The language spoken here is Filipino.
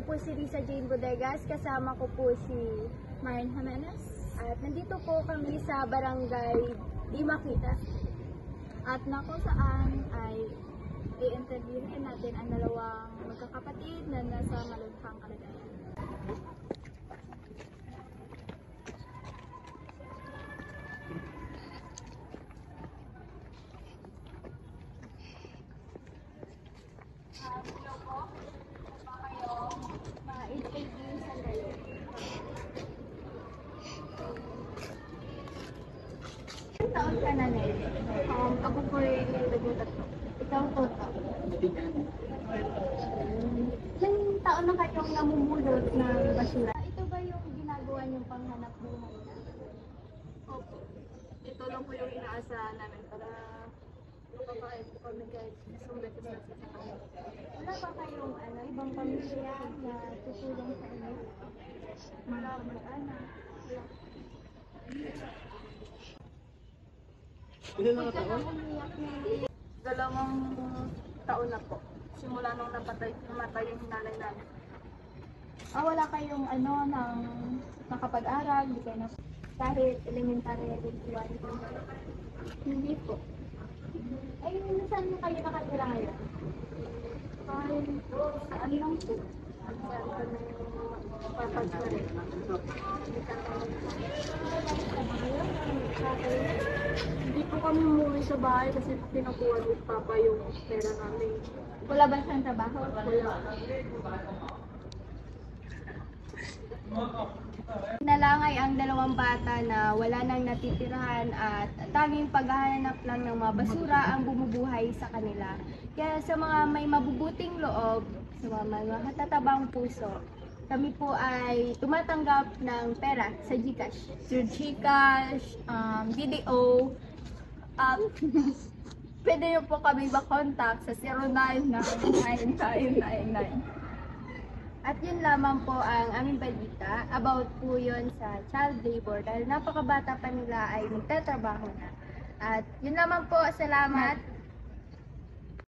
po si Risa Jane Bodegas, kasama ko po si Marian Jimenez. At nandito po kami sa barangay Di Makita. At na kung saan ay i-interviewin natin ang dalawang magkakapatid na nasa malubhang kalagayan. Hello po, pa kayo ma-interview sandali. Ilang taon ka na, Nel? Ako po ay nagtatatlo. Ikaw po. Ilang taon na kayong namumulot ng basura? Ito ba yung ginagawa niyong panghanap buhay na? Opo. Ito lang po yung inaasahan namin para makakain po kami kahit isang beses na sa taon. Wala ba kayong ibang pamilya na tutulong sa inyo? Mga mag-anak. Huwag ka na umiyak, Nel. 2 taon na po. Simula nung namatay yung nanay namin. Wala kayong nang nakapag-aral, di kayo na kahit elementary din iwan. Hindi po. Ay, saan kayo nakatira ngayon? Kahit saan lang po. Saan kami papagsarin. Hindi po kami umuwi sa bahay kasi pinukuha ni Papa yung pera namin. Wala ba siyang trabaho? Wala. Nalangay ang dalawang bata na wala nang natitirahan at tanging paghahanap lang ng mga basura ang bumubuhay sa kanila. Kaya sa mga may mabubuting loob, sa mga may matatabang puso, kami po ay tumatanggap ng pera sa GCash. Through GCash, BDO, pwede niyo po kami ba-contact sa 099999. At yun lamang po ang aming balita about po yun sa child labor dahil napakabata pa nila ay magtatrabaho na. At yun lamang po, salamat.